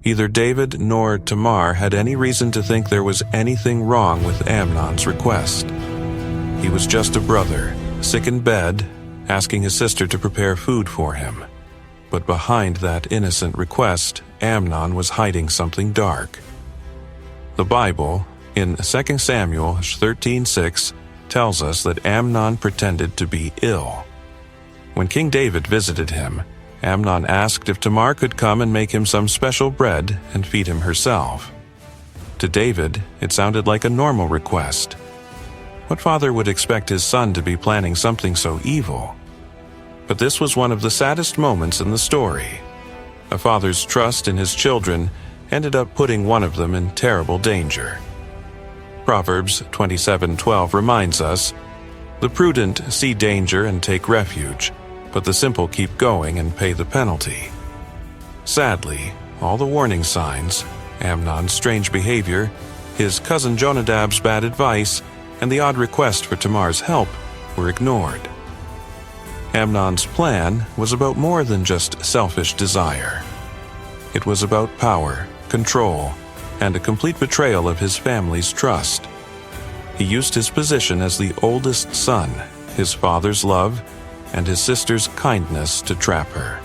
Neither David nor Tamar had any reason to think there was anything wrong with Amnon's request. He was just a brother, sick in bed, asking his sister to prepare food for him. But behind that innocent request, Amnon was hiding something dark. The Bible, in 2 Samuel 13:6, tells us that Amnon pretended to be ill. When King David visited him, Amnon asked if Tamar could come and make him some special bread and feed him herself. To David, it sounded like a normal request. What father would expect his son to be planning something so evil? But this was one of the saddest moments in the story. A father's trust in his children ended up putting one of them in terrible danger. Proverbs 27:12 reminds us, "The prudent see danger and take refuge, but the simple keep going and pay the penalty." Sadly, all the warning signs, Amnon's strange behavior, his cousin Jonadab's bad advice, and the odd request for Tamar's help were ignored. Amnon's plan was about more than just selfish desire. It was about power, control, and a complete betrayal of his family's trust. He used his position as the oldest son, his father's love, and his sister's kindness to trap her.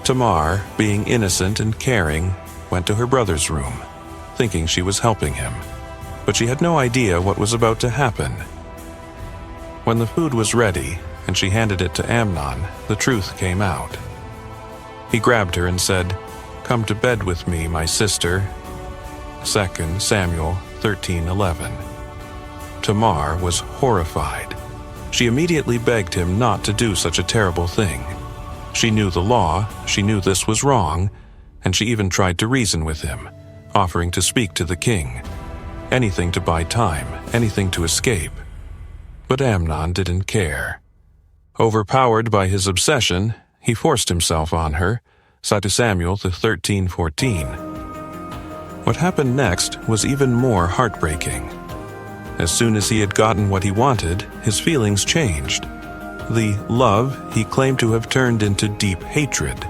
Tamar, being innocent and caring, went to her brother's room, thinking she was helping him, but she had no idea what was about to happen. When the food was ready and she handed it to Amnon, the truth came out. He grabbed her and said, "Come to bed with me, my sister." 2 Samuel 13:11. Tamar was horrified. She immediately begged him not to do such a terrible thing. She knew the law, she knew this was wrong, and she even tried to reason with him, offering to speak to the king. Anything to buy time, anything to escape. But Amnon didn't care. Overpowered by his obsession, he forced himself on her, 2 Samuel 13:14. What happened next was even more heartbreaking. As soon as he had gotten what he wanted, his feelings changed. The love he claimed to have turned into deep hatred.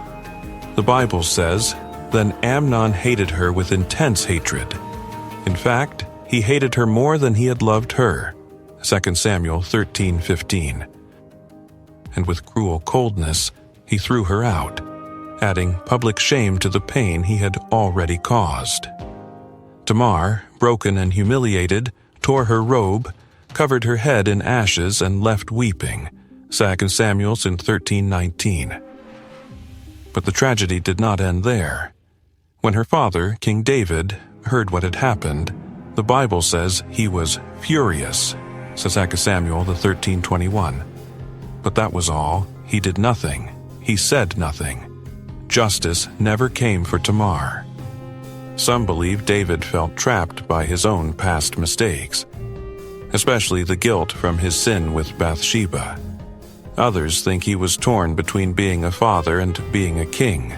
The Bible says, "Then Amnon hated her with intense hatred." In fact, he hated her more than he had loved her, 2 Samuel 13:15. And with cruel coldness, he threw her out, adding public shame to the pain he had already caused. Tamar, broken and humiliated, tore her robe, covered her head in ashes, and left weeping, 2 Samuel 13:19. But the tragedy did not end there. When her father, King David, heard what had happened, the Bible says he was furious, 2 Samuel 13:21. But that was all. He did nothing. He said nothing. Justice never came for Tamar. Some believe David felt trapped by his own past mistakes, especially the guilt from his sin with Bathsheba. Others think he was torn between being a father and being a king.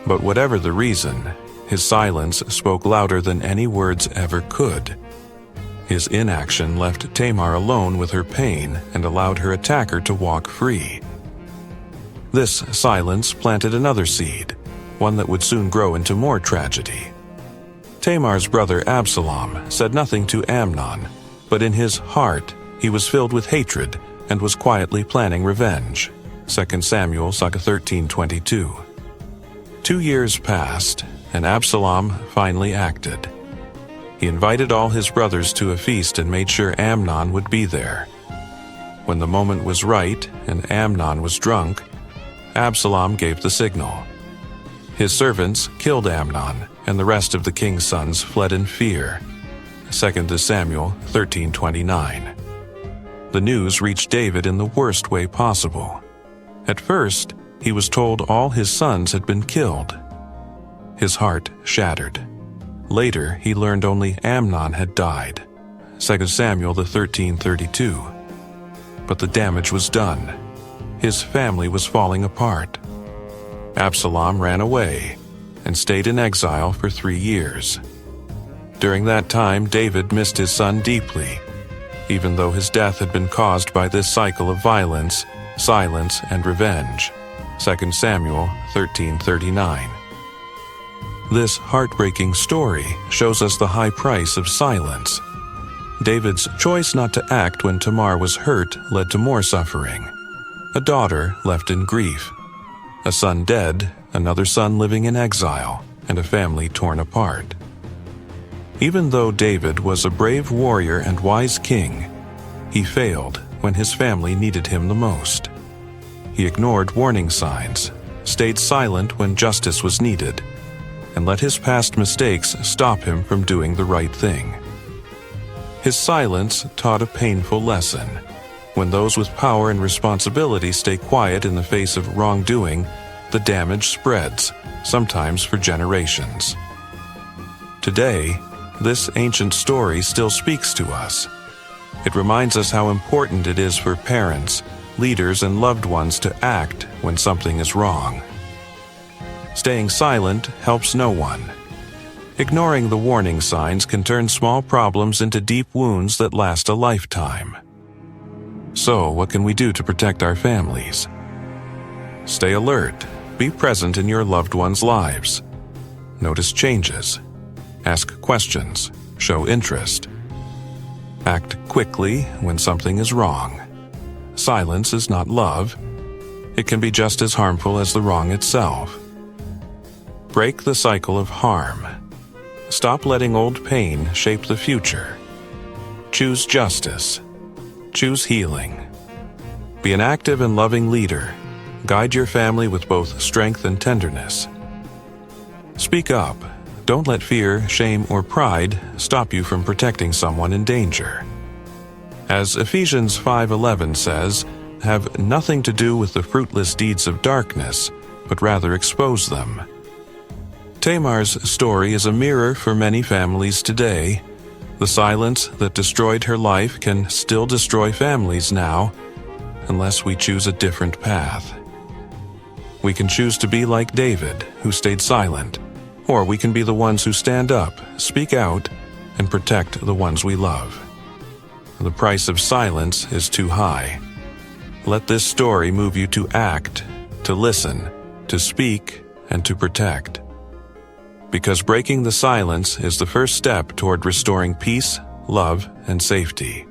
But whatever the reason, his silence spoke louder than any words ever could. His inaction left Tamar alone with her pain and allowed her attacker to walk free. This silence planted another seed, one that would soon grow into more tragedy. Tamar's brother Absalom said nothing to Amnon, but in his heart he was filled with hatred and was quietly planning revenge. 2 Samuel 13:22. 2 years passed, and Absalom finally acted. He invited all his brothers to a feast and made sure Amnon would be there. When the moment was right and Amnon was drunk, Absalom gave the signal. His servants killed Amnon, and the rest of the king's sons fled in fear. 2 Samuel 13:29. The news reached David in the worst way possible. At first, he was told all his sons had been killed. His heart shattered. Later, he learned only Amnon had died. 2 Samuel 13:32. But the damage was done. His family was falling apart. Absalom ran away and stayed in exile for 3 years. During that time, David missed his son deeply, even though his death had been caused by this cycle of violence, silence, and revenge. 2 Samuel 13:39. This heartbreaking story shows us the high price of silence. David's choice not to act when Tamar was hurt led to more suffering. A daughter left in grief, a son dead, another son living in exile, and a family torn apart. Even though David was a brave warrior and wise king, he failed when his family needed him the most. He ignored warning signs, stayed silent when justice was needed, and let his past mistakes stop him from doing the right thing. His silence taught a painful lesson. When those with power and responsibility stay quiet in the face of wrongdoing, the damage spreads, sometimes for generations. Today, this ancient story still speaks to us. It reminds us how important it is for parents, leaders, and loved ones to act when something is wrong. Staying silent helps no one. Ignoring the warning signs can turn small problems into deep wounds that last a lifetime. So, what can we do to protect our families? Stay alert. Be present in your loved ones' lives. Notice changes. Ask questions. Show interest. Act quickly when something is wrong. Silence is not love. It can be just as harmful as the wrong itself. Break the cycle of harm. Stop letting old pain shape the future. Choose justice. Choose healing. Be an active and loving leader. Guide your family with both strength and tenderness. Speak up. Don't let fear, shame, or pride stop you from protecting someone in danger. As Ephesians 5:11 says, have nothing to do with the fruitless deeds of darkness, but rather expose them. Tamar's story is a mirror for many families today. The silence that destroyed her life can still destroy families now, unless we choose a different path. We can choose to be like David, who stayed silent, or we can be the ones who stand up, speak out, and protect the ones we love. The price of silence is too high. Let this story move you to act, to listen, to speak, and to protect. Because breaking the silence is the first step toward restoring peace, love, and safety.